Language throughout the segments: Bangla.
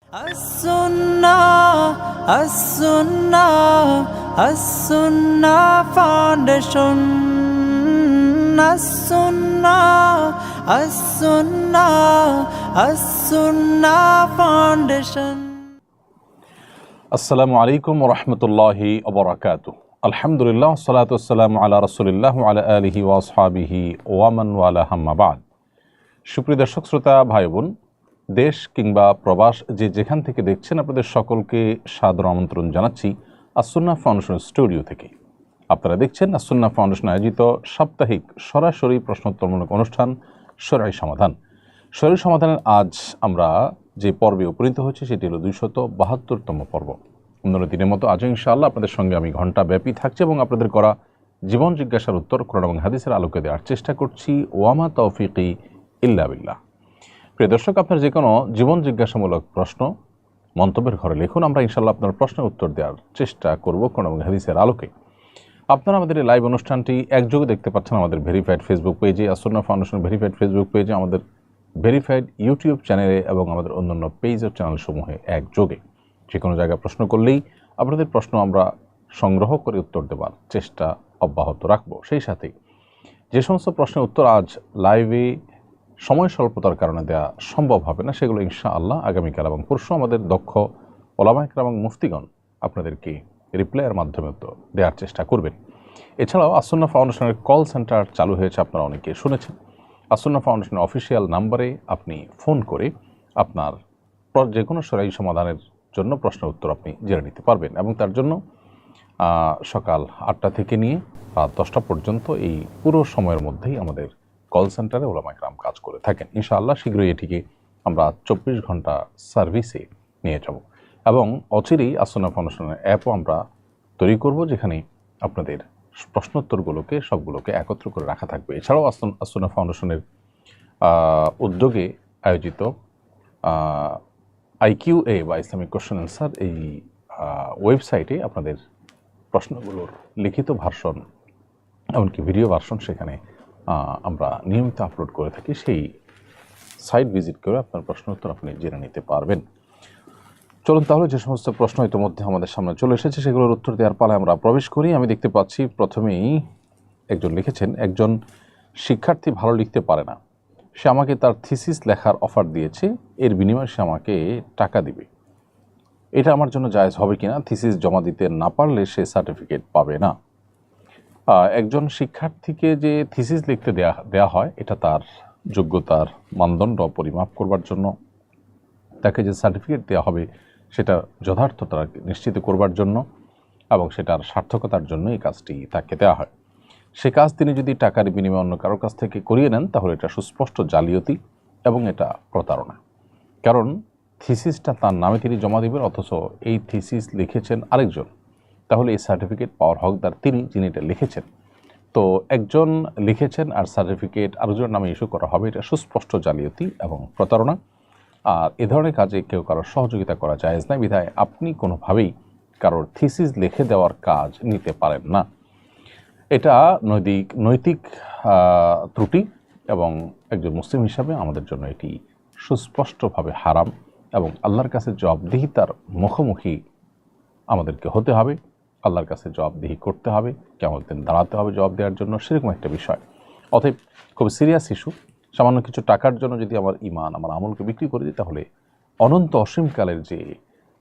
As-Sunnah Foundation. As-Sunnah Foundation. আসসালামু আলাইকুম ওয়া রাহমাতুল্লাহি ওয়া বারাকাতুহু। আলহামদুলিল্লাহ, সালাতু ওয়াসসালামু আলা রাসূলিল্লাহ ওয়া আলা আলিহি ওয়া আসহাবিহি ওয়া মান ওয়ালা, আম্মা বা'দ। সুপ্রিয় দর্শক শ্রোতা ভাই বোন, দেশ কিংবা প্রবাস যে যেখান থেকে দেখছেন, আপনাদের সকলকে সাদর আমন্ত্রণ জানাচ্ছি আস-সুন্নাহ ফাউন্ডেশন স্টুডিও থেকে। আপনারা দেখছেন আস-সুন্নাহ ফাউন্ডেশন আয়োজিত সাপ্তাহিক সরাসরি প্রশ্নোত্তরমূলক অনুষ্ঠান শরঈ সমাধান। শরঈ সমাধানের আজ আমরা যে পর্বে উপনীত হচ্ছে সেটি হলো 272তম পর্ব। অন্যান্য দিনের মতো আজও ইনশাআল্লাহ আপনাদের সঙ্গে আমি ঘণ্টা ব্যাপী থাকছি এবং আপনাদের করা জীবন জিজ্ঞাসার উত্তর কোরআন এবং হাদিসের আলোকে দেওয়ার চেষ্টা করছি। ওয়ামা তৌফিকি ইল্লা বিল্লাহ। প্রিয় দর্শক, আপনার যে কোনো জীবন জিজ্ঞাসামূলক প্রশ্ন মন্তব্যের ঘরে লিখুন, আমরা ইনশাআল্লাহ আপনার প্রশ্নের উত্তর দেওয়ার চেষ্টা করব কোরআন এবং হাদিসের আলোকে। আপনারা আমাদের এই লাইভ অনুষ্ঠানটি একযোগে দেখতে পাচ্ছেন আমাদের ভেরিফাইড ফেসবুক পেজে, আস-সুন্নাহ ফাউন্ডেশন ভেরিফাইড ফেসবুক পেজে, আমাদের ভেরিফাইড ইউটিউব চ্যানেলে এবং আমাদের অন্যান্য পেজ ও চ্যানেলসমূহে একযোগে। যে কোনো জায়গায় প্রশ্ন করলেই আপনাদের প্রশ্ন আমরা সংগ্রহ করে উত্তর দেওয়ার চেষ্টা অব্যাহত রাখব। সেই সাথে যে সমস্ত প্রশ্নের উত্তর আজ লাইভে সময় স্বল্পতার কারণে দেওয়া সম্ভব হবে না, সেগুলো ইনশাআল্লাহ আগামীকাল এবং পরশু আমাদের দক্ষ ওলামা ইকরাম এবং মুফতিগণ আপনাদেরকে রিপ্লাইয়ের মাধ্যমে উত্তর দেওয়ার চেষ্টা করবেন। এছাড়াও আস-সুন্নাহ ফাউন্ডেশনের কল সেন্টার চালু হয়েছে, আপনারা অনেকে শুনেছেন। আস-সুন্নাহ ফাউন্ডেশনের অফিসিয়াল নাম্বারে আপনি ফোন করে আপনার যে কোনো শরঈ সমাধানের জন্য প্রশ্নের উত্তর আপনি জেনে নিতে পারবেন এবং তার জন্য সকাল 8টা থেকে নিয়ে রাত 10টা পর্যন্ত এই পুরো সময়ের মধ্যেই আমাদের কল সেন্টারে ওলামা ইকরাম কাজ করে থাকেন। ইনশাআল্লাহ শীঘ্রই এটিকে আমরা 24 ঘন্টা সার্ভিসে নিয়ে যাব এবং অচিরেই আস-সুন্নাহ ফাউন্ডেশনের অ্যাপও আমরা তৈরি করব, যেখানে আপনাদের প্রশ্নোত্তরগুলোকে সবগুলোকে একত্র করে রাখা থাকবে। এছাড়াও আস-সুন্নাহ ফাউন্ডেশনের উদ্যোগে আয়োজিত IQA বা ইসলামিক কোশ্চেন অ্যান্সার এই ওয়েবসাইটে আপনাদের প্রশ্নগুলোর লিখিত ভার্সন এমনকি ভিডিও ভার্সন সেখানে আমরা নিয়মিত আপলোড করে থাকি। সেই সাইট ভিজিট করে আপনার প্রশ্ন উত্তর আপনি জেনে নিতে পারবেন। চলুন তাহলে যে সমস্ত প্রশ্ন ইতিমধ্যে আমাদের সামনে চলে এসেছে সেগুলোর উত্তর দেওয়ার পালায় আমরা প্রবেশ করি। আমি দেখতে পাচ্ছি প্রথমেই একজন লিখেছেন, একজন শিক্ষার্থী ভালো লিখতে পারে না, সে আমাকে তার থিসিস লেখার অফার দিয়েছে, এর বিনিময়ে সে আমাকে টাকা দিবে, এটা আমার জন্য জায়েজ হবে কিনা? থিসিস জমা দিতে না পারলে সে সার্টিফিকেট পাবে না। একজন শিক্ষার্থীকে যে থিসিস লিখতে দেয়া হয়, এটা তার যোগ্যতার মানদণ্ড পরিমাপ করবার জন্য, তাকে যে সার্টিফিকেট দেওয়া হবে সেটা যথার্থতা নিশ্চিত করবার জন্য এবং সেটার সার্থকতার জন্য এই কাজটি তাকে দেওয়া হয়। সে কাজ তিনি যদি টাকার বিনিময়ে অন্য কারোর কাছ থেকে করিয়ে নেন, তাহলে এটা সুস্পষ্ট জালিয়াতি এবং এটা প্রতারণা। কারণ থিসিসটা তার নামে তিনি জমা দেবেন, অথচ এই থিসিস লিখেছেন আরেকজন, তাহলে এই সার্টিফিকেট পাওয়ার হকদার তিনি, যিনি এটা লিখেছেন। তো একজন লিখেছেন আর সার্টিফিকেট আরেকজনের নামে ইস্যু করা হবে, এটা সুস্পষ্ট জালিয়াতি এবং প্রতারণা। আর এ ধরনের কাজে কেউ কারোর সহযোগিতা করা জায়েজ নাই, বিধায় আপনি কোনোভাবেই কারোর থিসিস লিখে দেওয়ার কাজ নিতে পারেন না। এটা নৈতিক ত্রুটি এবং একজন মুসলিম হিসাবে আমাদের জন্য এটি সুস্পষ্টভাবে হারাম এবং আল্লাহর কাছে জবাবদিহিতার মুখোমুখি আমাদেরকে হতে হবে। আল্লাহর কাছে জবাবদিহি করতে হবে, কিয়ামতের দিন দাঁড়াতে হবে জবাব দেওয়ার জন্য, সেরকম একটা বিষয়। অতএব খুব সিরিয়াস ইস্যু। সামান্য কিছু টাকার জন্য যদি আমার ইমান, আমার আমলকে বিক্রি করে দিই, তাহলে অনন্ত অসীমকালের যে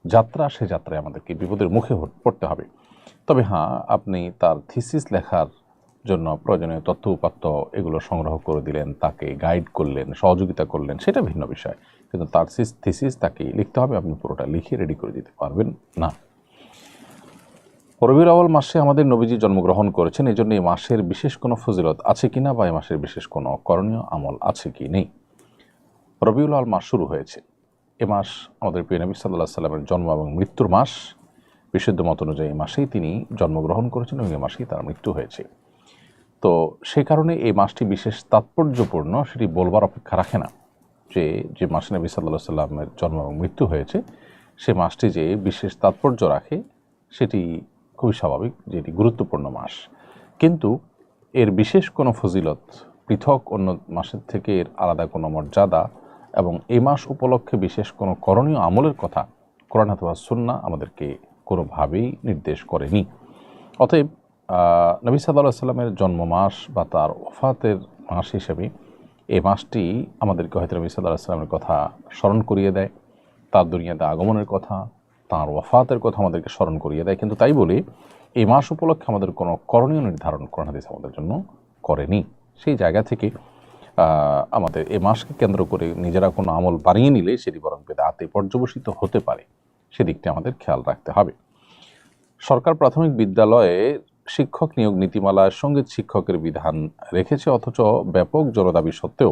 যাত্রা, সে যাত্রায় আমাদেরকে বিপদের মুখে পড়তে হবে। তবে হ্যাঁ, আপনি তার থিসিস লেখার জন্য প্রয়োজনীয় তথ্য উপাত্ত এগুলো সংগ্রহ করে দিলেন, তাকে গাইড করলেন, সহযোগিতা করলেন, সেটা ভিন্ন বিষয়। কিন্তু তার থিসিস তাকে লিখতে হবে, আপনি পুরোটা লিখে রেডি করে দিতে পারবেন না। রবিউল আউয়াল মাসে আমাদের নবীজি জন্মগ্রহণ করেছেন, এই জন্য এই মাসের বিশেষ কোনো ফজিলত আছে কিনা বা এই মাসের বিশেষ কোনো করণীয় আমল আছে কি নেই? রবিউল আউয়াল মাস শুরু হয়েছে, এ মাস আমাদের প্রিয় নবী সাল্লাল্লাহু আলাইহি সাল্লামের জন্ম এবং মৃত্যুর মাস। বিশুদ্ধ মত অনুযায়ী এই মাসেই তিনি জন্মগ্রহণ করেছেন এবং এই মাসেই তার মৃত্যু হয়েছে। তো সেই কারণে এই মাসটি বিশেষ তাৎপর্যপূর্ণ, সেটি বলবার অপেক্ষা রাখে না যে মাসে নবী সাল্লাল্লাহু আলাইহি সাল্লামের জন্ম এবং মৃত্যু হয়েছে, সে মাসটি যে বিশেষ তাৎপর্য রাখে সেটি খুবই স্বাভাবিক, যে এটি গুরুত্বপূর্ণ মাস। কিন্তু এর বিশেষ কোনো ফজিলত, পৃথক অন্য মাসের থেকে এর আলাদা কোনো মর্যাদা এবং এই মাস উপলক্ষে বিশেষ কোনো করণীয় আমলের কথা কোরআন অথবা সুন্নাহ আমাদেরকে কোনোভাবেই নির্দেশ করেনি। অতএব নবী সাল্লাল্লাহু আলাইহি ওয়াসাল্লামের জন্ম মাস বা তার ওফাতের মাস হিসেবে এই মাসটি আমাদেরকে হয়তো নবী সাল্লাল্লাহু আলাইহি ওয়াসাল্লামের কথা স্মরণ করিয়ে দেয়, তার দুনিয়াতে আগমনের কথা, তার ওয়াফাতের কথা আমাদেরকে স্মরণ করিয়ে দেয়। কিন্তু তাই বলে এই মাস উপলক্ষে আমাদের কোনো করণীয় নির্ধারণ কোরআন হাদিস আমাদের জন্য করেনি। সেই জায়গা থেকে আমাদের এই মাসকে কেন্দ্র করে নিজেরা কোনো আমল বানিয়ে নিলে সেটি বরং বিদআতে পর্যবসিত হতে পারে, সেদিকটি আমাদের খেয়াল রাখতে হবে। সরকার প্রাথমিক বিদ্যালয়ে শিক্ষক নিয়োগ নীতিমালায় সঙ্গীত শিক্ষকের বিধান রেখেছে, অথচ ব্যাপক জনদাবি সত্ত্বেও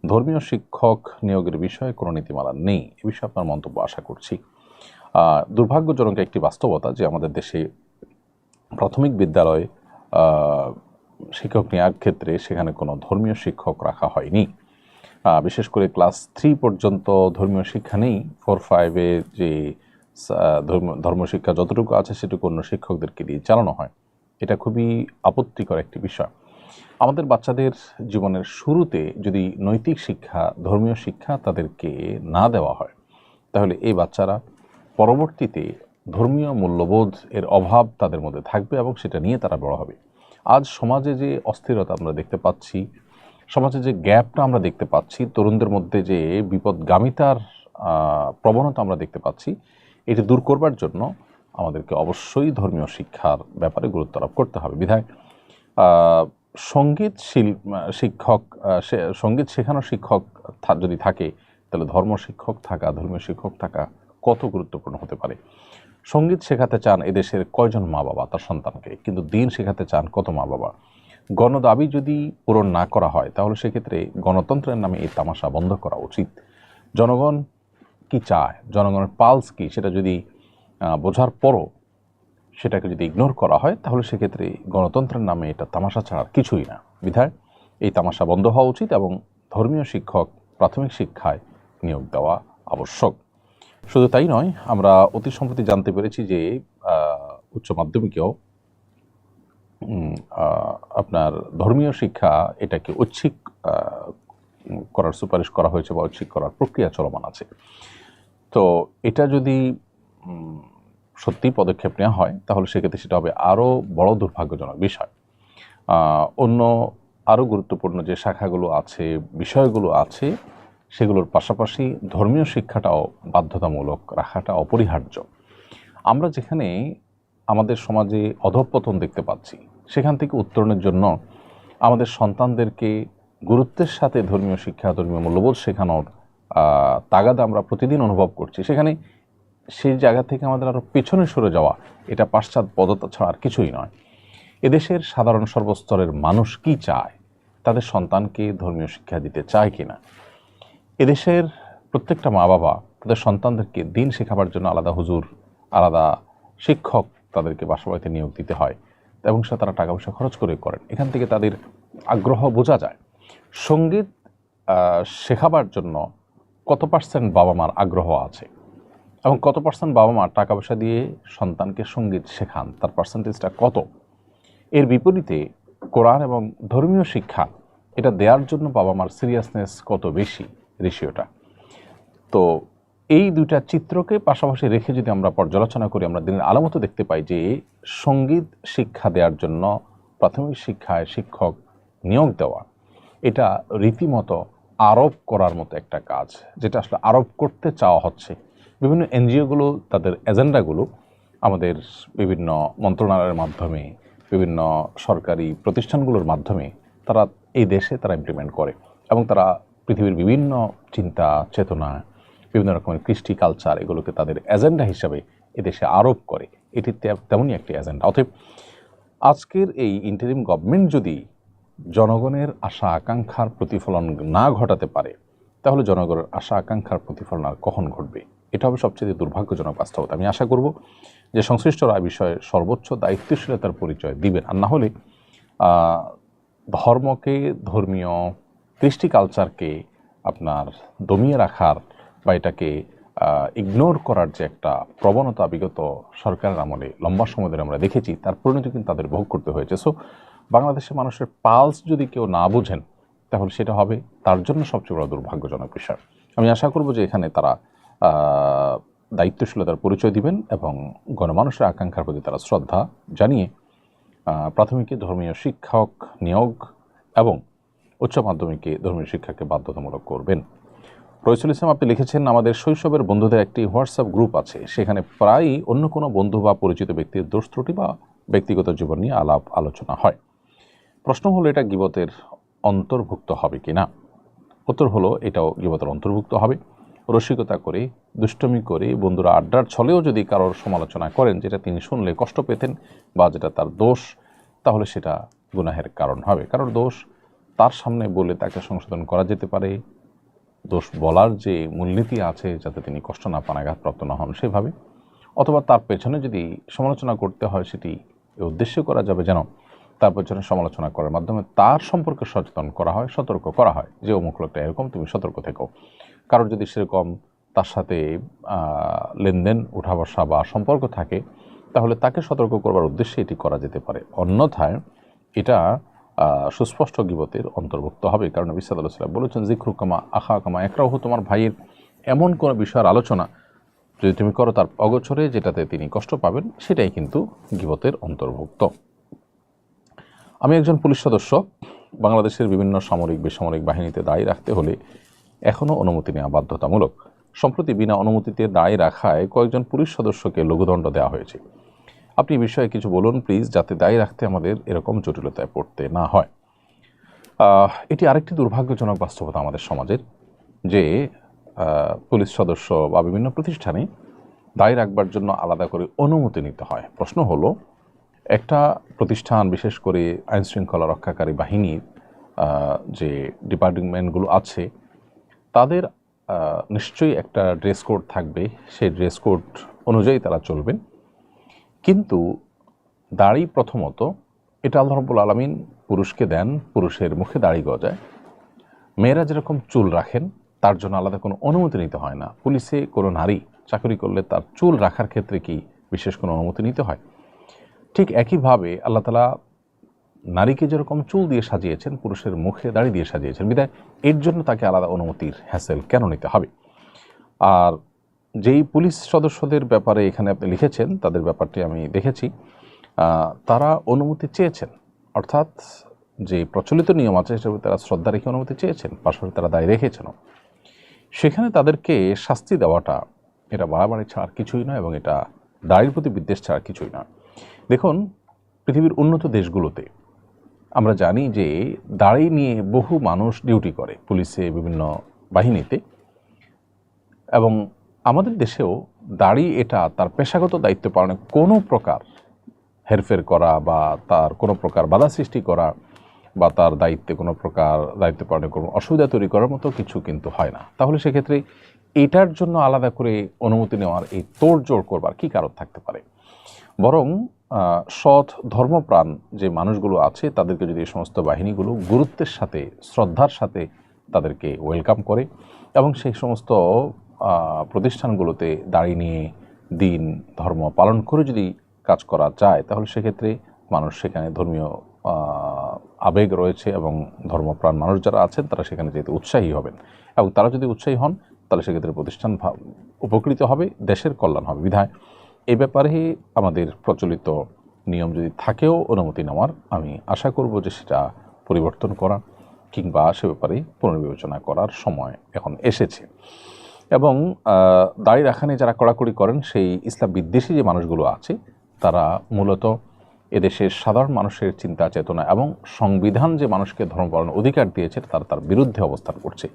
ধর্মীয় শিক্ষক নিয়োগের বিষয়ে কোনো নীতিমালা নেই। এ বিষয়ে আপনার মন্তব্য আশা করছি। দুর্ভাগ্যজনক একটি বাস্তবতা যে আমাদের দেশে প্রাথমিক বিদ্যালয়ে শিক্ষক নেওয়ার ক্ষেত্রে সেখানে কোনো ধর্মীয় শিক্ষক রাখা হয়নি। বিশেষ করে ক্লাস 3 পর্যন্ত ধর্মীয় শিক্ষা নেই। 4-5-এ যে ধর্মশিক্ষা যতটুকু আছে সেটুকু অন্য শিক্ষকদেরকে দিয়ে চালানো হয়। এটা খুবই আপত্তিকর একটি বিষয়। আমাদের বাচ্চাদের জীবনের শুরুতে যদি নৈতিক শিক্ষা, ধর্মীয় শিক্ষা তাদেরকে না দেওয়া হয়, তাহলে এই বাচ্চারা পরবর্তীতে ধর্মীয় মূল্যবোধ এর অভাব তাদের মধ্যে থাকবে এবং সেটা নিয়ে তারা বড় হবে। আজ সমাজে যে অস্থিরতা আমরা দেখতে পাচ্ছি, সমাজে যে গ্যাপটা আমরা দেখতে পাচ্ছি, তরুণদের মধ্যে যে বিপদগামিতার প্রবণতা আমরা দেখতে পাচ্ছি, এটি দূর করবার জন্য আমাদেরকে অবশ্যই ধর্মীয় শিক্ষার ব্যাপারে গুরুত্ব আরোপ করতে হবে। বিধায় সঙ্গীত শিক্ষক, সঙ্গীত শেখানোর শিক্ষক যদি থাকে, তাহলে ধর্মীয় শিক্ষক থাকা কত গুরুত্বপূর্ণ হতে পারে। সঙ্গীত শেখাতে চান এদেশের কয়জন মা বাবা তার সন্তানকে, কিন্তু দিন শেখাতে চান কত মা বাবা। গণদাবি যদি পূরণ না করা হয়, তাহলে সেক্ষেত্রে গণতন্ত্রের নামে এই তামাশা বন্ধ করা উচিত। জনগণ কি চায়, জনগণের পালস কি, সেটা যদি বোঝার পরও সেটাকে যদি ইগনোর করা হয়, তাহলে সেক্ষেত্রে গণতন্ত্রের নামে এটা তামাশা ছাড়া কিছুই না। বিধায় এই তামাশা বন্ধ হওয়া উচিত এবং ধর্মীয় শিক্ষক প্রাথমিক শিক্ষায় নিয়োগ দেওয়া আবশ্যক। শুধু তাই নয়, আমরা অতি সম্প্রতি জানতে পেরেছি যে উচ্চ মাধ্যমিকেও আপনার ধর্মীয় শিক্ষা এটাকে ঐচ্ছিক করার সুপারিশ করা হয়েছে বা ঐচ্ছিক করার প্রক্রিয়া চলমান আছে। তো এটা যদি সত্যি পদক্ষেপ নেওয়া হয়, তাহলে সেক্ষেত্রে সেটা হবে আরও বড় দুর্ভাগ্যজনক বিষয়। অন্য আরও গুরুত্বপূর্ণ যে শাখাগুলো আছে, বিষয়গুলো আছে, সেগুলোর পাশাপাশি ধর্মীয় শিক্ষাটাও বাধ্যতামূলক রাখাটা অপরিহার্য। আমরা যেখানে আমাদের সমাজে অধঃপতন দেখতে পাচ্ছি, সেখান থেকে উত্তরণের জন্য আমাদের সন্তানদেরকে গুরুত্বের সাথে ধর্মীয় শিক্ষা, ধর্মীয় মূল্যবোধ শেখানোর তাগাদা আমরা প্রতিদিন অনুভব করছি। সেখানে সেই জায়গা থেকে আমাদের আরও পেছনে সরে যাওয়া, এটা পাশ্চাত্যপদতা ছাড়া আর কিছুই নয়। এদেশের সাধারণ সর্বস্তরের মানুষ কি চায়, তাদের সন্তানকে ধর্মীয় শিক্ষা দিতে চায় কিনা। এদেশের প্রত্যেকটা মা বাবা তাদের সন্তানদেরকে দিন শেখাবার জন্য আলাদা হুজুর, আলাদা শিক্ষক তাদেরকে বাসা বাড়িতে নিয়োগ দিতে হয় এবং সে তারা টাকা পয়সা খরচ করে করেন। এখান থেকে তাদের আগ্রহ বোঝা যায়। সঙ্গীত শেখাবার জন্য কত পার্সেন্ট বাবা মার আগ্রহ আছে এবং কত পার্সেন্ট বাবা মা টাকা পয়সা দিয়ে সন্তানকে সঙ্গীত শেখান, তার পার্সেন্টেজটা কত। এর বিপরীতে কোরআন এবং ধর্মীয় শিক্ষা এটা দেওয়ার জন্য বাবা মার সিরিয়াসনেস কত বেশি, রেশিওটা। তো এই দুইটা চিত্রকে পাশাপাশি রেখে যদি আমরা পর্যালোচনা করি, আমরা দিনের আলামত দেখতে পাই যে সঙ্গীত শিক্ষা দেওয়ার জন্য প্রাথমিক শিক্ষায় শিক্ষক নিয়োগ দেওয়া এটা রীতিমতো আরোপ করার মতো একটা কাজ, যেটা আসলে আরোপ করতে চাওয়া হচ্ছে। বিভিন্ন এনজিওগুলো তাদের এজেন্ডাগুলো আমাদের বিভিন্ন মন্ত্রণালয়ের মাধ্যমে, বিভিন্ন সরকারি প্রতিষ্ঠানগুলোর মাধ্যমে তারা এই দেশে তারা ইমপ্লিমেন্ট করে এবং তারা পৃথিবীর বিভিন্ন চিন্তা চেতনা, বিভিন্ন রকমের কৃষ্টি কালচার, এগুলোকে তাদের এজেন্ডা হিসাবে এদেশে আরোপ করে। এটি তেমনই একটি এজেন্ডা। অতএব আজকের এই ইন্টারিম গভর্নমেন্ট যদি জনগণের আশা আকাঙ্ক্ষার প্রতিফলন না ঘটাতে পারে, তাহলে জনগণের আশা আকাঙ্ক্ষার প্রতিফলন আর কখন ঘটবে? এটা হবে সবচেয়ে দুর্ভাগ্যজনক বাস্তবতা। আমি আশা করব যে সংশ্লিষ্টরা এই বিষয়ে সর্বোচ্চ দায়িত্বশীলতার পরিচয় দিবেন। আর না হলে ধর্মকে, ধর্মীয় কৃষ্টি কালচারকে আপনার দমিয়ে রাখার বা এটাকে ইগনোর করার যে একটা প্রবণতা বিগত সরকারের আমলে লম্বা সময় ধরে আমরা দেখেছি, তার পরিণতি কিন্তু তাদের ভোগ করতে হয়েছে। সো বাংলাদেশের মানুষের পালস যদি কেউ না বুঝেন, তাহলে সেটা হবে তার জন্য সবচেয়ে বড় দুর্ভাগ্যজনক বিষয়। আমি আশা করব যে এখানে তারা দায়িত্বশীলতার পরিচয় দিবেন এবং গণমানুষের আকাঙ্ক্ষার প্রতি তারা শ্রদ্ধা জানিয়ে প্রাথমিকে ধর্মীয় শিক্ষক নিয়োগ এবং উচ্চ মাধ্যমিকে ধর্মীয় শিক্ষাকে বাধ্যতামূলক করবেন। রইসুল ইসলাম আপনি লিখেছেন, আমাদের শৈশবের বন্ধুদের একটি হোয়াটসঅ্যাপ গ্রুপ আছে, সেখানে প্রায়ই অন্য কোনো বন্ধু বা পরিচিত ব্যক্তির দোষ ত্রুটি বা ব্যক্তিগত জীবন নিয়ে আলাপ আলোচনা হয়। প্রশ্ন হলো এটা গীবতের অন্তর্ভুক্ত হবে কি না? উত্তর হলো এটাও গীবতের অন্তর্ভুক্ত হবে। রসিকতা করে দুষ্টমি করে বন্ধুরা আড্ডার ছলেও যদি কারোর সমালোচনা করেন যেটা তিনি শুনলে কষ্ট পেতেন বা যেটা তার দোষ, তাহলে সেটা গুনাহের কারণ হবে। কারণ দোষ তার সামনে বলে তাকে সংশোধন করা যেতে পারে, দোষ বলার যে মূলনীতি আছে যাতে তিনি কষ্ট না পান, আঘাতপ্রাপ্ত না হন সেভাবে, অথবা তার পেছনে যদি সমালোচনা করতে হয় সেটি উদ্দেশ্য করা যাবে যেন তার পেছনে সমালোচনা করার মাধ্যমে তার সম্পর্কে সচেতন করা হয়, সতর্ক করা হয় যে অমুক লোকটা এরকম, তুমি সতর্ক থেকো। কারণ যদি সেরকম তার সাথে লেনদেন উঠা বসা বা সম্পর্ক থাকে তাহলে তাকে সতর্ক করবার উদ্দেশ্যে এটি করা যেতে পারে। অন্যথায় এটা সুস্পষ্ট গীবতের অন্তর্ভুক্ত হবে। কারণ নবী সাল্লাল্লাহু আলাইহি ওয়াসাল্লাম বলেছেন, যিকরুকামা আখাকামা ইয়াকরাহু, তোমার ভাইয়ের এমন কোনো বিষয়ের আলোচনা যদি তুমি করো তার অগোচরে যেটাতে তিনি কষ্ট পাবেন, সেটাই কিন্তু গীবতের অন্তর্ভুক্ত। আমি একজন পুলিশ সদস্য। বাংলাদেশের বিভিন্ন সামরিক বেসামরিক বাহিনীতে দায়ী রাখতে হলে এখনও অনুমতি নেওয়া বাধ্যতামূলক। সম্প্রতি বিনা অনুমতিতে দায়ী রাখায় কয়েকজন পুলিশ সদস্যকে লঘুদণ্ড দেওয়া হয়েছে। আপনি এই বিষয়ে কিছু বলুন প্লিজ, যাতে দায়ী রাখতে আমাদের এরকম জটিলতায় পড়তে না হয়। এটি আরেকটি দুর্ভাগ্যজনক বাস্তবতা আমাদের সমাজের, যে পুলিশ সদস্য বা বিভিন্ন প্রতিষ্ঠানে দায়ী রাখবার জন্য আলাদা করে অনুমতি নিতে হয়। প্রশ্ন হলো, একটা প্রতিষ্ঠান, বিশেষ করে আইনশৃঙ্খলা রক্ষাকারী বাহিনীর যে ডিপার্টমেন্টগুলো আছে, তাদের নিশ্চয়ই একটা ড্রেস কোড থাকবে, সেই ড্রেস কোড অনুযায়ী তারা চলবেন। কিন্তু দাড়ি প্রথমত এটা আল্লাহ রাব্বুল আলামিন পুরুষকে দেন, পুরুষের মুখে দাড়ি গজায়। মেয়েরা যেরকম চুল রাখেন তার জন্য আলাদা কোনো অনুমতি নিতে হয় না। পুলিশে কোনো নারী চাকরি করলে তার চুল রাখার ক্ষেত্রে কি বিশেষ কোনো অনুমতি নিতে হয়? ঠিক একইভাবে আল্লাহ তাআলা নারীকে যেরকম চুল দিয়ে সাজিয়েছেন, পুরুষের মুখে দাড়ি দিয়ে সাজিয়েছেন, বিধায় এর জন্য তাকে আলাদা অনুমতির হ্যাসেল কেন নিতে হবে? আর যেই পুলিশ সদস্যদের ব্যাপারে এখানে আপনি লিখেছেন, তাদের ব্যাপারটি আমি দেখেছি, তারা অনুমতি চেয়েছেন, অর্থাৎ যে প্রচলিত নিয়ম আছে সেটা তারা শ্রদ্ধা রেখে অনুমতি চেয়েছেন, পাশাপাশি তারা দায়ী রেখেছেন। সেখানে তাদেরকে শাস্তি দেওয়াটা এটা বাড়াবাড়ি ছাড়া কিছুই নয় এবং এটা দাড়ির প্রতি বিদ্বেষ ছাড়া কিছুই নয়। দেখুন, পৃথিবীর উন্নত দেশগুলোতে আমরা জানি যে দাড়ি নিয়ে বহু মানুষ ডিউটি করে, পুলিশে, বিভিন্ন বাহিনীতে, এবং আমাদের দেশেও দাড়ি এটা তার পেশাগত দায়িত্ব পালনে কোনো প্রকার হেরফের করা বা তার কোনো প্রকার বাধা সৃষ্টি করা বা তার দায়িত্বে কোনো প্রকার দায়িত্ব পালনে কোনো অসুবিধা তৈরি করার মতো কিছু কিন্তু হয় না। তাহলে সেক্ষেত্রে এটার জন্য আলাদা করে অনুমতি নেওয়ার এই তোড়জোড় করবার কী কারণ থাকতে পারে? বরং সৎ ধর্মপ্রাণ যে মানুষগুলো আছে তাদেরকে যদি এই সমস্ত বাহিনীগুলো গুরুত্বের সাথে, শ্রদ্ধার সাথে তাদেরকে ওয়েলকাম করে এবং সেই সমস্ত প্রতিষ্ঠানগুলোতে দাঁড়িয়ে নিয়ে দিন ধর্ম পালন করে যদি কাজ করা যায়, তাহলে সেক্ষেত্রে মানুষ সেখানে ধর্মীয় আবেগ রয়েছে এবং ধর্মপ্রাণ মানুষ যারা আছেন তারা সেখানে যেতে উৎসাহী হবেন, এবং তারা যদি উৎসাহী হন তাহলে সেক্ষেত্রে প্রতিষ্ঠান উপকৃত হবে, দেশের কল্যাণ হবে। বিধায় এই ব্যাপারে আমাদের প্রচলিত নিয়ম যদি থাকেও অনুমতি নেওয়ার, আমি আশা করব যে সেটা পরিবর্তন করা কিংবা সে ব্যাপারে পুনর্বিবেচনা করার সময় এখন এসেছে। এবং দাড়ি রাখা নিয়ে যারা কড়াকড়ি করেন, সেই ইসলাম বিদ্বেষী যে মানুষগুলো আছে তারা মূলত এদেশের সাধারণ মানুষের চিন্তা চেতনা এবং সংবিধান যে মানুষকে ধর্ম পালনের অধিকার দিয়েছে তার বিরুদ্ধে অবস্থান করছে।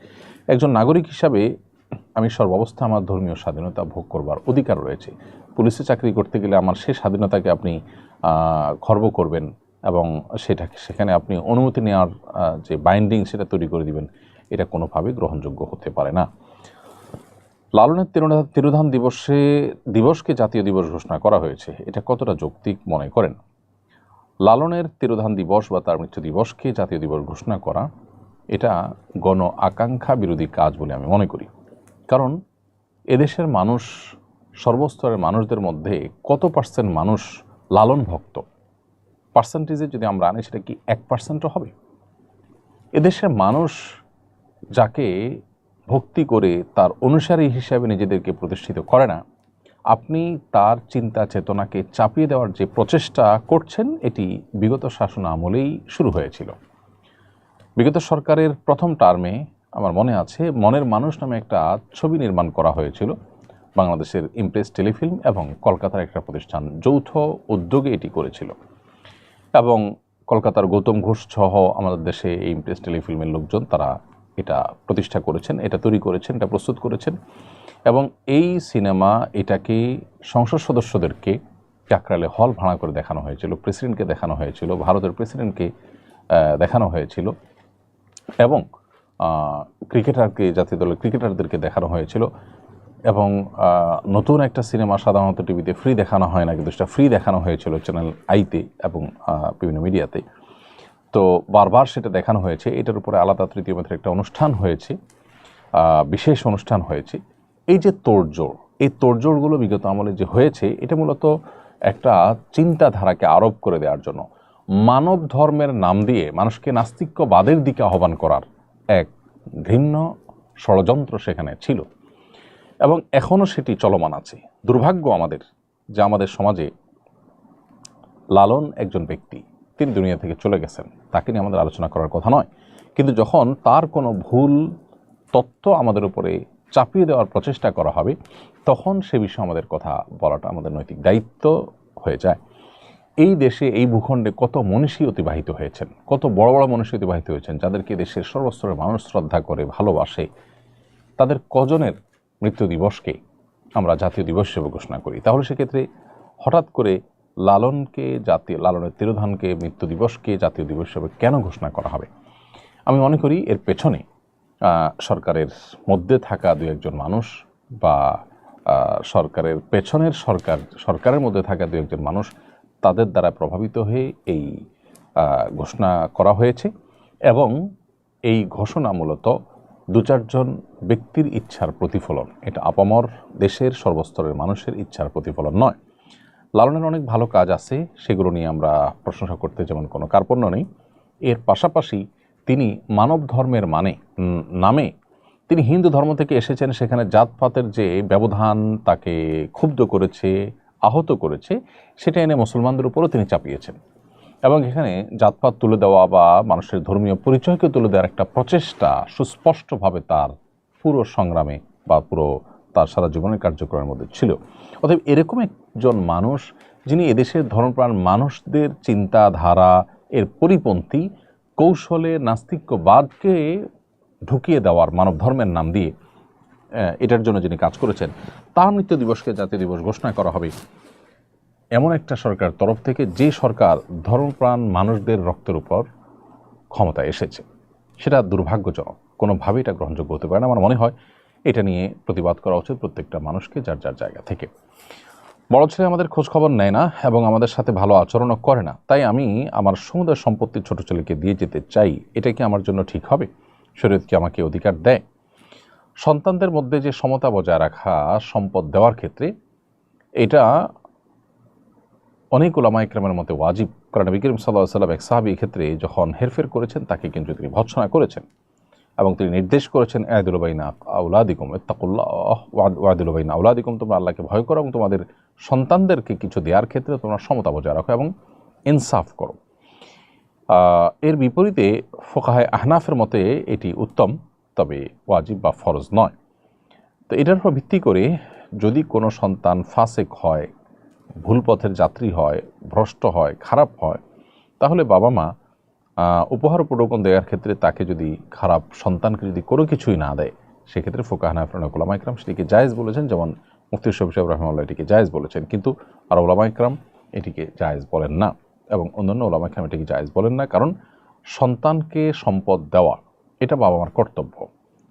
একজন নাগরিক হিসাবে আমি সর্বাবস্থা আমার ধর্মীয় স্বাধীনতা ভোগ করবার অধিকার রয়েছে। পুলিশে চাকরি করতে গেলে আমার সেই স্বাধীনতাকে আপনি খর্ব করবেন এবং সেখানে আপনি অনুমতি নেওয়ার যে বাইন্ডিং সেটা তৈরি করে দিবেন, এটা কোনোভাবেই গ্রহণযোগ্য হতে পারে না। লালনের তিরোধান দিবসকে জাতীয় দিবস ঘোষণা করা হয়েছে, এটা কতটা যৌক্তিক মনে করেন? লালনের তিরোধান দিবস বা তার মৃত্যু দিবসকে জাতীয় দিবস ঘোষণা করা এটা গণ আকাঙ্ক্ষা বিরোধী কাজ বলে আমি মনে করি। কারণ এদেশের মানুষ, সর্বস্তরের মানুষদের মধ্যে কত পার্সেন্ট মানুষ লালন ভক্ত? পার্সেন্টেজে যদি আমরা আনি সেটা কি 1%ও হবে? এদেশের মানুষ যাকে ভক্তি করে তার অনুসারী হিসাবে নিজেদেরকে প্রতিষ্ঠিত করে না, আপনি তার চিন্তা চেতনাকে চাপিয়ে দেওয়ার যে প্রচেষ্টা করছেন, এটি বিগত শাসন আমলেই শুরু হয়েছিল। বিগত সরকারের প্রথম টার্মে আমার মনে আছে মনের মানুষ নামে একটা ছবি নির্মাণ করা হয়েছিল। বাংলাদেশের ইমপ্রেস টেলিফিল্ম এবং কলকাতার একটা প্রতিষ্ঠান যৌথ উদ্যোগে এটি করেছিল, এবং কলকাতার গৌতম ঘোষ সহ আমাদের দেশে এই ইমপ্রেস টেলিফিল্মের লোকজন তারা এটা প্রতিষ্ঠা করেছেন, এটা তৈরি করেছেন, এটা প্রস্তুত করেছেন। এবং এই সিনেমা এটাকে সংসদ সদস্যদেরকে কাকরালে হল ভাড়া করে দেখানো হয়েছিল, প্রেসিডেন্টকে দেখানো হয়েছিল, ভারতের প্রেসিডেন্টকে দেখানো হয়েছিল, এবং ক্রিকেটারকে, জাতীয় দলের ক্রিকেটারদেরকে দেখানো হয়েছিল। এবং নতুন একটা সিনেমা সাধারণত টিভিতে ফ্রি দেখানো হয় না, কিন্তু সেটা ফ্রি দেখানো হয়েছিল চ্যানেল আইতে এবং বিভিন্ন মিডিয়াতে। তো বারবার সেটা দেখানো হয়েছে। এটার উপরে আলাদা তৃতীয় মাত্রার একটা অনুষ্ঠান হয়েছে, বিশেষ অনুষ্ঠান হয়েছে। এই যে তোড়জোড়, এই তোড়জোড়গুলো বিগত আমলে যে হয়েছে, এটা মূলত একটা চিন্তাধারাকে আরোপ করে দেওয়ার জন্য, মানব ধর্মের নাম দিয়ে মানুষকে নাস্তিক্যবাদের দিকে আহ্বান করার এক ঘৃণ্য ষড়যন্ত্র সেখানে ছিল, এবং এখনও সেটি চলমান আছে। দুর্ভাগ্য আমাদের যে আমাদের সমাজে লালন একজন ব্যক্তি, তিনি দুনিয়া থেকে চলে গেছেন, তাকে নিয়ে আমাদের আলোচনা করার কথা নয়, কিন্তু যখন তার কোনো ভুল তথ্য আমাদের উপরে চাপিয়ে দেওয়ার প্রচেষ্টা করা হবে, তখন সে বিষয়ে আমাদের কথা বলাটা আমাদের নৈতিক দায়িত্ব হয়ে যায়। এই দেশে, এই ভূখণ্ডে কত মনীষী অতিবাহিত হয়েছেন, কত বড় বড় মনীষী অতিবাহিত হয়েছেন, যাদেরকে দেশের সর্বস্তরের মানুষ শ্রদ্ধা করে, ভালোবাসে। তাদের কজনের মৃত্যু দিবসকে আমরা জাতীয় দিবস হিসেবে ঘোষণা করি? তাহলে সেক্ষেত্রে হঠাৎ করে লালনের তিরোধানকে, মৃত্যু দিবসকে জাতীয় দিবস হিসেবে কেন ঘোষণা করা হবে? আমি মনে করি এর পেছনে সরকারের মধ্যে থাকা দু একজন মানুষ, বা সরকারের পেছনের সরকারের মধ্যে থাকা দু একজন মানুষ, তাদের দ্বারা প্রভাবিত হয়ে এই ঘোষণা করা হয়েছে। এবং এই ঘোষণা মূলত দু চারজন ব্যক্তির ইচ্ছার প্রতিফলন, এটা আপামর দেশের সর্বস্তরের মানুষের ইচ্ছার প্রতিফলন নয়। লালনের অনেক ভালো কাজ আছে, সেগুলো নিয়ে আমরা প্রশংসা করতে যেমন কোনো কার্পণ্য নেই। এর পাশাপাশি তিনি মানব ধর্মের নামে তিনি হিন্দু ধর্ম থেকে এসেছেন, সেখানে জাতপাতের যে ব্যবধান তাকে ক্ষুব্ধ করেছে, আহত করেছে, সেটা এনে মুসলমানদের উপরও তিনি চাপিয়েছেন। এবং এখানে জাতপাত তুলে দেওয়া বা মানুষের ধর্মীয় পরিচয়কে তুলে দেওয়ার একটা প্রচেষ্টা সুস্পষ্টভাবে তার পুরো সংগ্রামে বা পুরো তার সারা জীবনের কার্যক্রমের মধ্যে ছিল। অতএব এরকম একজন মানুষ, যিনি এদেশের ধর্মপ্রাণ মানুষদের চিন্তাধারা এর পরিপন্থী কৌশলে নাস্তিক্যবাদকে ঢুকিয়ে দেওয়ার, মানব ধর্মের নাম দিয়ে এটার জন্য যিনি কাজ করেছেন, তার মৃত্যু দিবসকে জাতীয় দিবস ঘোষণা করা হবে এমন একটা সরকার তরফ থেকে, যে সরকার ধর্মপ্রাণ মানুষদের রক্তের উপর ক্ষমতায় এসেছে, সেটা দুর্ভাগ্যজনক। কোনোভাবেই এটা গ্রহণযোগ্য হতে পারে না। আমার মনে হয় এটা নিয়ে প্রতিবাদ করা উচিত প্রত্যেকটা মানুষকে যার যার জায়গা থেকে। বড় ছেলে আমাদের খোঁজ খবর নেয় না এবং আমাদের সাথে ভালো আচরণও করে না, তাই আমি আমার সমুদয় সম্পত্তি ছোট ছেলেকে দিয়ে যেতে চাই। এটা কি আমার জন্য ঠিক হবে? শরীয়ত কি আমাকে অধিকার দেয়? সন্তানদের মধ্যে যে সমতা বজায় রাখা সম্পদ দেওয়ার ক্ষেত্রে, এটা অনেক উলামা ইকরামের মতে ওয়াজিব। কারণ নবী করিম সাল্লাল্লাহু আলাইহি ওয়াসাল্লাম এক সাহাবী ক্ষেত্রে যখন হেরফের করেছেন, তাকে কিন্তু তিনি ভর্ৎসনা করেছেন এবং তিনি নির্দেশ করেছেন, আ'দিলু বাইনা আওলাদিকুম ইত্তাকুল্লাহ ওয়া'দিলু বাইনা আওলাদিকুম, তোমরা আল্লাহকে ভয় করো এবং তোমাদের সন্তানদেরকে কিছু দেওয়ার ক্ষেত্রে তোমরা সমতা বজায় রাখো এবং ইনসাফ করো। এর বিপরীতে ফুকাহায়ে আহনাফের মতে এটি উত্তম, তবে ওয়াজিব বা ফরজ নয়। তো এটার উপর ভিত্তি করে যদি কোনো সন্তান ফাসেক হয়, ভুল পথের যাত্রী হয়, ভ্রষ্ট হয়, খারাপ হয়, তাহলে বাবা মা উপহার উপঢৌকন দেওয়ার ক্ষেত্রে তাকে যদি, খারাপ সন্তানকে যদি কোনো কিছুই না দেয়, সেক্ষেত্রে ফুকাহা হানাফি উলামা ইকরাম সেটিকে জায়েজ বলেছেন। যেমন মুফতি শফি সাহেব রাহিমাহুল্লাহ এটিকে জায়েজ বলেছেন, কিন্তু আর উলামা ইকরাম এটিকে জায়েজ বলেন না, এবং অন্যান্য উলামা ইকরাম এটিকে জায়েজ বলেন না। কারণ সন্তানকে সম্পদ দেওয়া এটা বাবা মার কর্তব্য।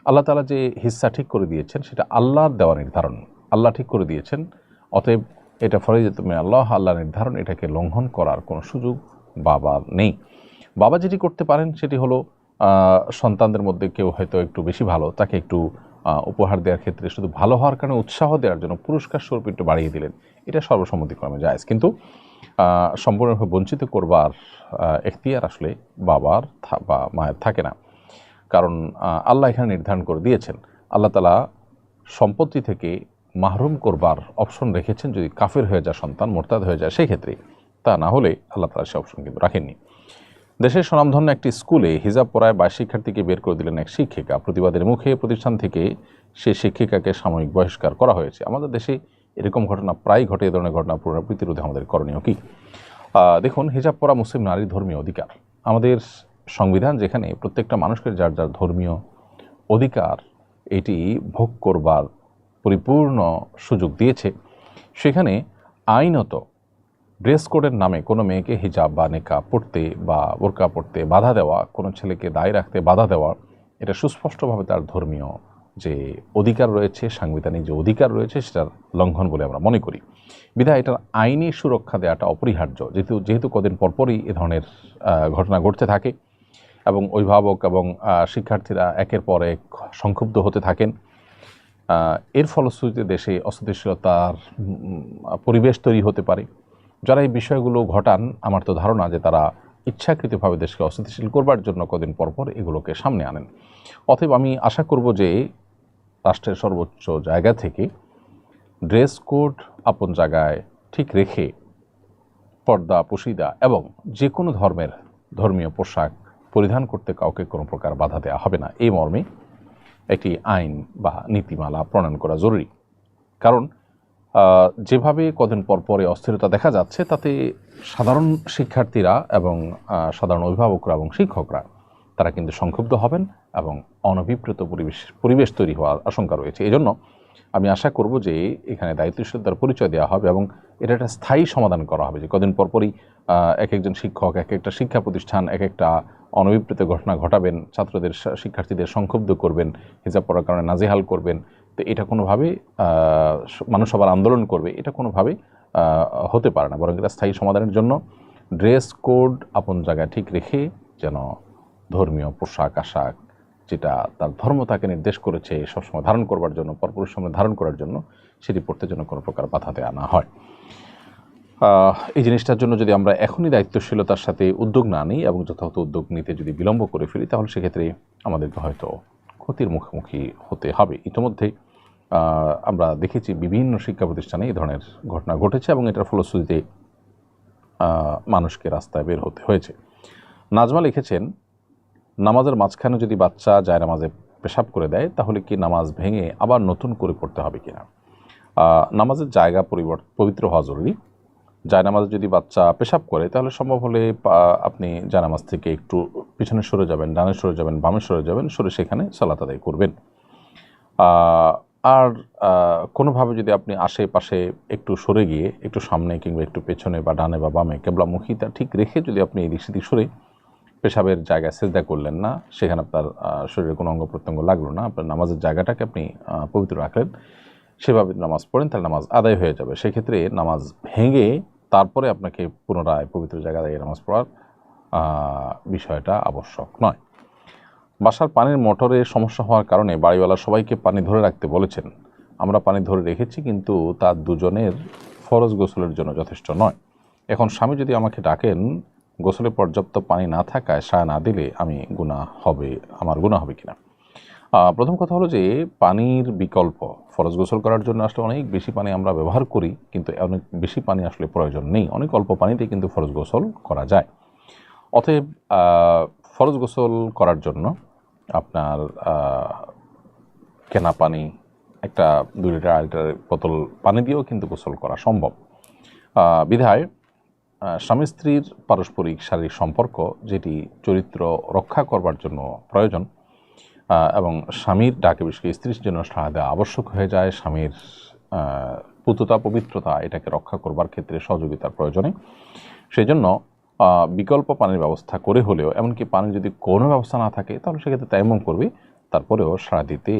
আল্লাহ তাআলা যে হিস্সা ঠিক করে দিয়েছেন, সেটা আল্লাহর দেওয়া নির্ধারণ, আল্লাহ ঠিক করে দিয়েছেন। অতএব এটা ফরজিয়াতুম মিনাল্লাহ, আল্লাহ নির্ধারণ, এটাকে লঙ্ঘন করার কোনো সুযোগ বাবার নেই। বাবা যেটি করতে পারেন সেটি হলো, সন্তানদের মধ্যে কেউ হয়তো একটু বেশি ভালো, তাকে একটু উপহার দেওয়ার ক্ষেত্রে শুধু ভালো হওয়ার কারণে উৎসাহ দেওয়ার জন্য পুরস্কার স্বরূপ একটু বাড়িয়ে দিলেন, এটা সর্বসম্মতিক্রমে জায়েজ। কিন্তু সম্পূর্ণভাবে বঞ্চিত করবার এখতিয়ার আসলে বাবার বা মায়ের থাকে না। কারণ আল্লাহ এখানে নির্ধারণ করে দিয়েছেন, আল্লাহ তাআলা সম্পত্তি থেকে মাহরুম করবার অপশন রেখেছেন যদি কাফের হয়ে যায় সন্তান, মোরতাদ হয়ে যায় সেই ক্ষেত্রে। তা না হলে আল্লাহ তাআলা সে অপশন কিন্তু রাখেননি। দেশের স্বনামধন্য একটি স্কুলে হিজাব পরায় 22 শিক্ষার্থীকে বের করে দিলেন এক শিক্ষিকা। প্রতিবাদের মুখে প্রতিষ্ঠান থেকে সেই শিক্ষিকাকে সাময়িক বহিষ্কার করা হয়েছে। আমাদের দেশে এরকম ঘটনা প্রায় ঘটে। এ ধরনের ঘটনা পুনরাবৃত্তি রোধে আমাদের করণীয় কি? দেখুন, হিজাব পরা মুসলিম নারীর ধর্মীয় অধিকার। আমাদের সংবিধান যেখানে প্রত্যেকটা মানুষকে যার যার ধর্মীয় অধিকার এটি ভোগ করবার পরিপূর্ণ সুযোগ দিয়েছে, সেখানে আইনত ড্রেস কোডের নামে কোনো মেয়েকে হিজাব বা নেকাব পড়তে বা বোরকা পড়তে বাধা দেওয়া, কোনো ছেলেকে দায় রাখতে বাধা দেওয়া, এটা সুস্পষ্টভাবে তার ধর্মীয় যে অধিকার রয়েছে, সাংবিধানিক যে অধিকার রয়েছে, সেটার লঙ্ঘন বলে আমরা মনে করি। বিধায় এটার আইনি সুরক্ষা দেওয়াটা অপরিহার্য। যেহেতু কদিন পরপরই এ ধরনের ঘটনা ঘটতে থাকে এবং অভিভাবক এবং শিক্ষার্থীরা একের পর এক সংক্ষুব্ধ হতে থাকেন, এর ফলশ্রুতিতে দেশে অস্থিতিশীলতার পরিবেশ তৈরি হতে পারে। যারা এই বিষয়গুলো ঘটান, আমার তো ধারণা যে তারা ইচ্ছাকৃতভাবে দেশকে অস্থিতিশীল করবার জন্য কদিন পরপর এগুলোকে সামনে আনেন। অতএব আমি আশা করব যে রাষ্ট্রের সর্বোচ্চ জায়গা থেকে ড্রেস কোড আপন জায়গায় ঠিক রেখে পর্দা, পুশিদা এবং যে কোনো ধর্মীয় পোশাক পরিধান করতে কাউকে কোনো প্রকার বাধা দেওয়া হবে না, এই মর্মে একটি আইন বা নীতিমালা প্রণয়ন করা জরুরি। কারণ যেভাবে কদিন পর পরে অস্থিরতা দেখা যাচ্ছে, তাতে সাধারণ শিক্ষার্থীরা এবং সাধারণ অভিভাবকরা এবং শিক্ষকরা তারা কিন্তু সংক্ষুব্ধ হবেন এবং অনভিপ্রেত পরিবেশ তৈরি হওয়ার আশঙ্কা রয়েছে। এই জন্য আমি আশা করব যে এখানে দায়িত্বশীলতার পরিচয় দেওয়া হবে এবং এটা একটা স্থায়ী সমাধান করা হবে, যে কদিন পরপরই এক একজন শিক্ষক, এক একটা শিক্ষা প্রতিষ্ঠান এক একটা অনভিপ্রেত ঘটনা ঘটাবেন, ছাত্রদের শিক্ষার্থীদের সংক্ষুব্ধ করবেন, হিজাব পরার কারণে নাজেহাল করবেন। তো এটা কোনোভাবে মানুষ আবার আন্দোলন করবে, এটা কোনোভাবে হতে পারে না। বরং এটা স্থায়ী সমাধানের জন্য ড্রেস কোড আপন জায়গায় ঠিক রেখে যেন ধর্মীয় পোশাক আশাক যেটা তার ধর্ম তাকে নির্দেশ করেছে সবসময় ধারণ করবার জন্য, পরপুরুষ সামনে ধারণ করার জন্য, সেটি পড়তে যেন কোনো প্রকার বাধা দেওয়া না হয়। এই জিনিসটার জন্য যদি আমরা এখনই দায়িত্বশীলতার সাথে উদ্যোগ না নিই এবং যথাযথ উদ্যোগ নিতে যদি বিলম্ব করে ফেলি, তাহলে সেক্ষেত্রে আমাদেরকে হয়তো ক্ষতির মুখোমুখি হতে হবে। ইতিমধ্যে আমরা দেখেছি বিভিন্ন শিক্ষা প্রতিষ্ঠানে এই ধরনের ঘটনা ঘটেছে এবং এটার ফলশ্রুতিতে মানুষকে রাস্তায় বের হতে হয়েছে। নাজমা লিখেছেন, নামাজের মাঝখানে যদি বাচ্চা যায় নামাজে পেশাব করে দেয়, তাহলে কি নামাজ ভেঙে আবার নতুন করে পড়তে হবে কিনা? নামাজের জায়গা পবিত্র হওয়া জরুরি। জায়নামাজে যদি বাচ্চা পেশাব করে, তাহলে সম্ভব হলে আপনি জায়নামাজ থেকে একটু পিছনে সরে যাবেন, ডানে সরে যাবেন, বামে সরে যাবেন, সরে সেখানে সালাত আদায় করবেন। আর কোনোভাবে যদি আপনি আশেপাশে একটু সরে গিয়ে একটু সামনে কিংবা একটু পেছনে বা ডানে বা বামে কেবলামুখীতা ঠিক রেখে যদি আপনি এদিক সেদিক সরে পেশাবের জায়গায় সেজদা করলেন না, সেখানে আপনার শরীরের কোনো অঙ্গ প্রত্যঙ্গ লাগলো না, আপনার নামাজের জায়গাটাকে আপনি পবিত্র রাখলেন, সেভাবে নামাজ পড়েন, তাহলে নামাজ আদায় হয়ে যাবে। সেক্ষেত্রে নামাজ ভেঙে তারপরে আপনাকে পুনরায় পবিত্র জায়গায় দাঁড়িয়ে নামাজ পড়ার বিষয়টা আবশ্যক নয়। বাসার পানির মোটরে সমস্যা হওয়ার কারণে বাড়িওয়ালা সবাইকে পানি ধরে রাখতে বলেছেন। আমরা পানি ধরে রেখেছি, কিন্তু তার দুজনের ফরজ গোসলের জন্য যথেষ্ট নয়। এখন স্বামী যদি আমাকে ডাকেন, গোসলে পর্যাপ্ত পানি না থাকায় সায় না দিলে আমার গুনাহ হবে কিনা? প্রথম কথা হলো যে পানির বিকল্প, ফরজ গোসল করার জন্য আসলে অনেক বেশি পানি আমরা ব্যবহার করি, কিন্তু অনেক বেশি পানি আসলে প্রয়োজন নেই। অনেক অল্প পানিতে কিন্তু ফরজ গোসল করা যায়। অতএব ফরজ গোসল করার জন্য আপনার কেনা পানি, একটা 2 লিটার 1 লিটার বোতল পানি দিয়েও কিন্তু গোসল করা সম্ভব। বিধায় স্বামী স্ত্রীর পারস্পরিক শারীরিক সম্পর্ক, যেটি চরিত্র রক্ষা করবার জন্য প্রয়োজন, এবং স্বামীর ডাকে বিশেষ করে স্ত্রীর জন্য সাড়া দেওয়া আবশ্যক হয়ে যায়, স্বামীর পুততা পবিত্রতা এটাকে রক্ষা করবার ক্ষেত্রে সহযোগিতার প্রয়োজনে, সেই জন্য বিকল্প পানির ব্যবস্থা করে হলেও, এমনকি পানির যদি কোনো ব্যবস্থা না থাকে তাহলে সেক্ষেত্রে তায়াম্মুম করবে, তারপরেও সাড়া দিতে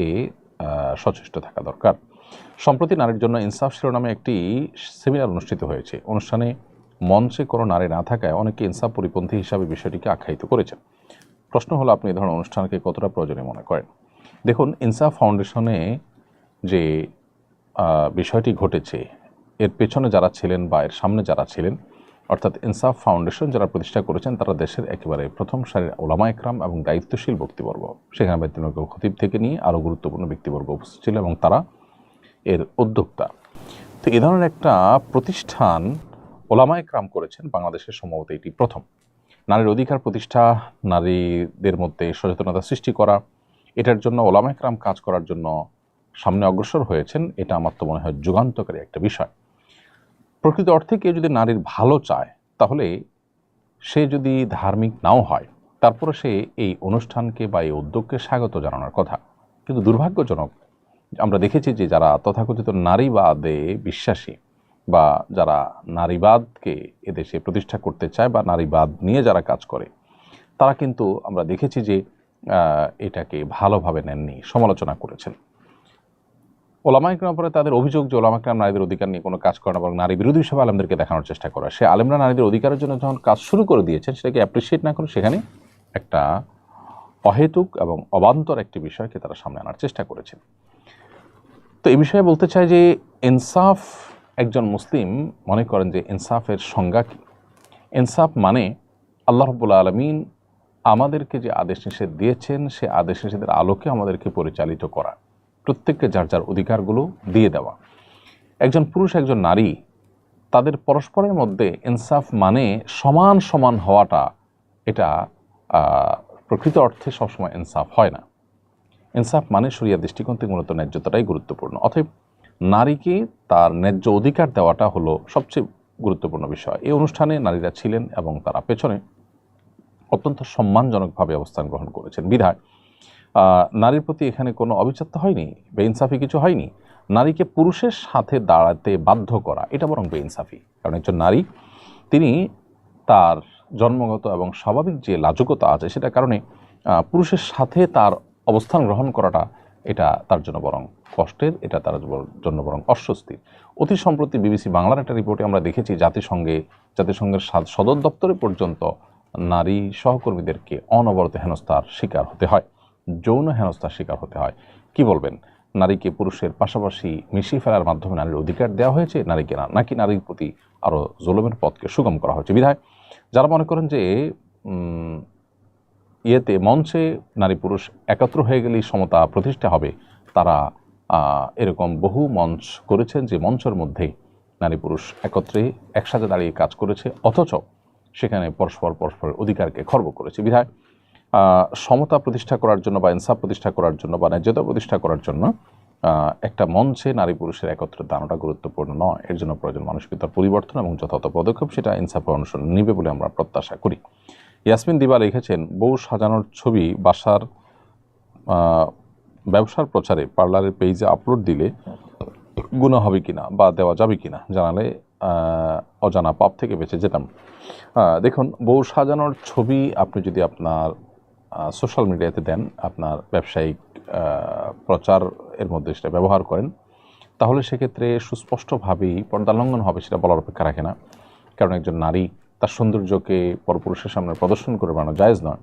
সচেষ্ট থাকা দরকার। সম্প্রতি নারীর জন্য ইনসাফ শিরোনামে একটি সেমিনার অনুষ্ঠিত হয়েছে। অনুষ্ঠানে মঞ্চে কোনো নারী না থাকায় অনেকে ইনসাফ পরিপন্থী হিসাবে বিষয়টিকে আখ্যায়িত করেছেন। প্রশ্ন হলো, আপনি এই ধরনের অনুষ্ঠানকে কতটা প্রয়োজনীয় মনে করেন? দেখুন, ইনসাফ ফাউন্ডেশনে যে বিষয়টি ঘটেছে, এর পেছনে যারা ছিলেন বা এর সামনে যারা ছিলেন, অর্থাৎ ইনসাফ ফাউন্ডেশন যারা প্রতিষ্ঠা করেছেন তারা দেশের একেবারে প্রথম সারির ওলামা একরাম এবং দায়িত্বশীল ব্যক্তিবর্গ, সেখানে বাইতুল খতিব থেকে নিয়ে আরও গুরুত্বপূর্ণ ব্যক্তিবর্গ উপস্থিত ছিল এবং তারা এর উদ্যোক্তা। তো এ ধরনের একটা প্রতিষ্ঠান ওলামা একরাম করেছেন বাংলাদেশের সম্ভবত এটি প্রথম। নারীর অধিকার প্রতিষ্ঠা, নারীদের মধ্যে সচেতনতা সৃষ্টি করা, এটার জন্য ওলামা একরাম কাজ করার জন্য সামনে অগ্রসর হয়েছেন। এটা আমার তো মনে হয় যুগান্তকারী একটা বিষয়। প্রকৃত অর্থে কেউ যদি নারীর ভালো চায় তাহলে সে যদি ধার্মিক নাও হয় তারপরে সে এই অনুষ্ঠানকে বা এই উদ্যোগকে স্বাগত জানানোর কথা। কিন্তু দুর্ভাগ্যজনক, আমরা দেখেছি যে যারা তথাকথিত নারীবাদে বিশ্বাসী বা যারা নারীবাদকে এদেশে প্রতিষ্ঠা করতে চায় বা নারীবাদ নিয়ে যারা কাজ করে, তারা কিন্তু আমরা দেখেছি যে এটাকে ভালোভাবে নেননি, সমালোচনা করেছেন। ওলামা ইকরাম পরে তাদের অভিযোগ যে ওলামা ইকরাম নারীদের অধিকার নিয়ে কোনো কাজ করে না, বরং নারী বিরোধী হিসেবে আলেমদেরকে দেখানোর চেষ্টা করা। সে আলেমরা নারীদের অধিকারের জন্য যখন কাজ শুরু করে দিয়েছেন সেটাকে অ্যাপ্রিসিয়েট না করে সেখানে একটা অহেতুক এবং অবান্তর একটি বিষয়কে তারা সামনে আনার চেষ্টা করেছেন। তো এই বিষয়ে বলতে চাই যে ইনসাফ, একজন মুসলিম মনে করেন যে ইনসাফের সংজ্ঞা কী? ইনসাফ মানে আল্লাহ রাব্বুল আলামিন আমাদেরকে যে আদেশ নিষেধ দিয়েছেন সে আদেশ নিষেধের আলোকে আমাদেরকে পরিচালিত করা, প্রত্যেককে যার যার অধিকারগুলো দিয়ে দেওয়া। একজন পুরুষ একজন নারী তাদের পরস্পরের মধ্যে ইনসাফ মানে সমান সমান হওয়াটা, এটা প্রকৃত অর্থে সবসময় ইনসাফ হয় না। ইনসাফ মানে শরিয়া দৃষ্টিকোণ থেকে মূলত ন্যায্যতাটাই গুরুত্বপূর্ণ। অতএব নারীকে তার ন্যায্য অধিকার দেওয়াটা হলো সবচেয়ে গুরুত্বপূর্ণ বিষয়। এই অনুষ্ঠানে নারীরা ছিলেন এবং তারা পেছনে অত্যন্ত সম্মানজনকভাবে অবস্থান গ্রহণ করেছেন। বিধায় নারীর প্রতি এখানে কোনো অবিচার হয়নি, বেইনসাফি কিছু হয়নি। নারীকে পুরুষের সাথে দাঁড়াতে বাধ্য করা এটা বরং বেইনসাফি। কারণ একজন নারী তিনি তার জন্মগত এবং স্বাভাবিক যে লাজুকতা আছে সেটার কারণে পুরুষের সাথে তার অবস্থান গ্রহণ করাটা এটা তার জন্য বরং কষ্টের, এটা তার জন্য বরং অস্বস্তির। অতি সম্প্রতি বিবিসি বাংলার একটা রিপোর্টে আমরা দেখেছি জাতিসংঘের সদর দপ্তরে পর্যন্ত নারী সহকর্মীদেরকে অনবরত হেনস্থার শিকার হতে হয়, যৌন হেনস্থার শিকার হতে হয়। কি বলবেন, নারীকে পুরুষের পাশাপাশি মিশিয়ে ফেলার মাধ্যমে নারীর অধিকার দেওয়া হয়েছে নারীকে না, নাকি নারীর প্রতি আরও জুলুমের পথকে সুগম করা হয়েছে? বিধায় যারা মনে করেন যে মঞ্চে নারী পুরুষ একত্র হয়ে গেলেই সমতা প্রতিষ্ঠা হবে, তারা এরকম বহু মঞ্চ করেছেন যে মঞ্চের মধ্যেই নারী পুরুষ একত্রে একসাথে দাঁড়িয়ে কাজ করেছে, অথচ সেখানে পরস্পরের অধিকারকে খর্ব করেছে। বিধায় সমতা প্রতিষ্ঠা করার জন্য বা ইনসাফ প্রতিষ্ঠা করার জন্য বা ন্যায্যতা প্রতিষ্ঠা করার জন্য একটা মঞ্চে নারী পুরুষের একত্রে দাঁড়ানোটা গুরুত্বপূর্ণ নয়। এর জন্য প্রয়োজন মানসিকতার পরিবর্তন এবং যথাযথ পদক্ষেপ, সেটা ইনসাফ অনুসরণ নিবে বলে আমরা প্রত্যাশা করি। ইয়াসমিন দিবা লিখেছেন, বউ সাজানোর ছবি বাসার ব্যবসার প্রচারে পার্লারের পেজে আপলোড দিলে গুনাহ হবে কিনা বা দেওয়া যাবে কিনা জানালে অজানা পাপ থেকে বেঁচে যেতাম। দেখুন, বউ সাজানোর ছবি আপনি যদি আপনার সোশ্যাল মিডিয়াতে দেন, আপনার ব্যবসায়িক প্রচার এর মধ্যে সেটা ব্যবহার করেন, তাহলে সেক্ষেত্রে সুস্পষ্টভাবেই পর্দা লঙ্ঘন হবে, সেটা বলার অপেক্ষা রাখে না। কারণ একজন নারী তার সৌন্দর্যকে পরপুরুষের সামনে প্রদর্শন করে বানানো জায়েজ নয়।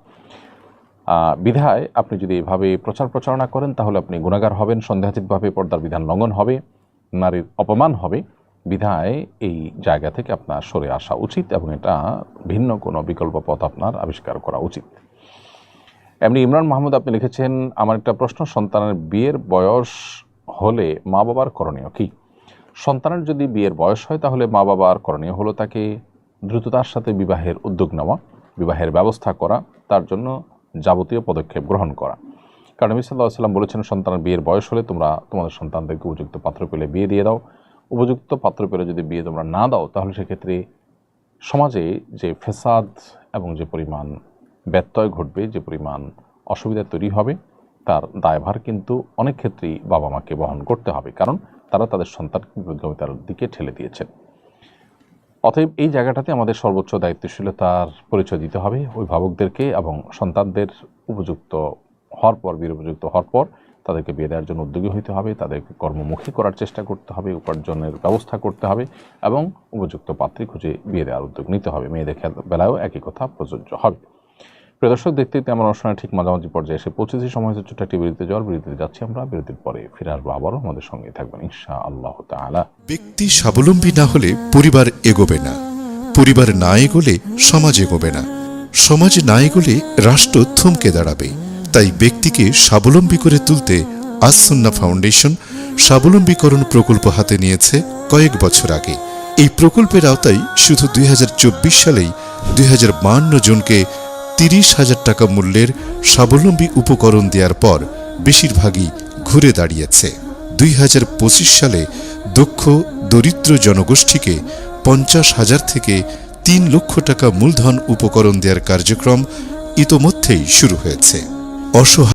বিধায় আপনি যদি এভাবে প্রচারণা করেন তাহলে আপনি গুনাহগার হবেন, সন্দেহাতীতভাবে পর্দার বিধান লঙ্ঘন হবে, নারীর অপমান হবে। বিধায় এই জায়গা থেকে আপনার সরে আসা উচিত এবং এটা ভিন্ন কোনো বিকল্প পথ আপনার আবিষ্কার করা উচিত। এমনি ইমরান মাহমুদ আপনি লিখেছেন, আমার একটা প্রশ্ন, সন্তানের বিয়ের বয়স হলে মা বাবার করণীয় কি? সন্তানের যদি বিয়ের বয়স হয় তাহলে মা বাবার করণীয় হলো তাকে দ্রুততার সাথে বিবাহের উদ্যোগ নেওয়া, বিবাহের ব্যবস্থা করা, তার জন্য যাবতীয় পদক্ষেপ গ্রহণ করা। কারণ নবী সাল্লাল্লাহু আলাইহি ওয়াসাল্লাম বলেছেন, সন্তানের বিয়ের বয়স হলে তোমরা তোমাদের সন্তানদেরকে উপযুক্ত পাত্র পেলে বিয়ে দিয়ে দাও। উপযুক্ত পাত্র পেলে যদি বিয়ে তোমরা না দাও তাহলে সেক্ষেত্রে সমাজে যে ফেসাদ এবং যে পরিমাণ ব্যত্যয় ঘটবে, যে পরিমাণ অসুবিধা তৈরি হবে, তার দায়ভার কিন্তু অনেক ক্ষেত্রেই বাবা মাকে বহন করতে হবে, কারণ তারা তাদের সন্তানকে বিপথগামিতার দিকে ঠেলে দিয়েছেন। অতএব এই জায়গাটাতে আমাদের সর্বোচ্চ দায়িত্বশীলতার পরিচয় দিতে হবে অভিভাবকদেরকে, এবং সন্তানদের উপযুক্ত হওয়ার পর, বিয়ের উপযুক্ত হওয়ার পর তাদেরকে বিয়ে দেওয়ার জন্য উদ্যোগী হতে হবে, তাদেরকে কর্মমুখী করার চেষ্টা করতে হবে, উপার্জনের ব্যবস্থা করতে হবে এবং উপযুক্ত পাত্রী খুঁজে বিয়ে দেওয়ার উদ্যোগ নিতে হবে। মেয়েদের বেলায়ও একই কথা প্রযোজ্য হবে। প্রিয় দর্শক, দেখতে দেখতে আমার অনুষ্ঠানের ঠিক মাঝামাঝি পর্যায়ে এসে পৌঁছেছি। সময় হচ্ছে ছোট্ট একটি বিরতিতে যাওয়ার। বিরতিতে যাচ্ছি আমরা, বিরতির পরে ফিরে আসবো, আবারও আমাদের সঙ্গে থাকবেন ইনশাআল্লাহ তাআলা। ব্যক্তি স্বাবলম্বী না হলে পরিবার এগোবে না। পরিবার না এগোলে সমাজ এগোবে না, সমাজ না এগোলে রাষ্ট্র থমকে দাঁড়াবে। তাই ব্যক্তিকে স্বাবলম্বী করে তুলতে আস সুন্নাহ ফাউন্ডেশন স্বাবলম্বীকরণ প্রকল্প হাতে নিয়েছে কয়েক বছর আগে। এই প্রকল্পের আওতায় শুধু 2024 সালেই 2052 জনকে 30,000 টাকা মূল্যের স্বাবলম্বী উপকরণ দেওয়ার পর বেশিরভাগই ঘুরে দাঁড়িয়েছে। 2025 সালে দক্ষ দরিদ্র জনগোষ্ঠীকে 50,000 থেকে 3 লক্ষ টাকা মূলধন উপকরণ দেওয়ার কার্যক্রম ইতোমধ্যেই শুরু হয়েছে। অসহায়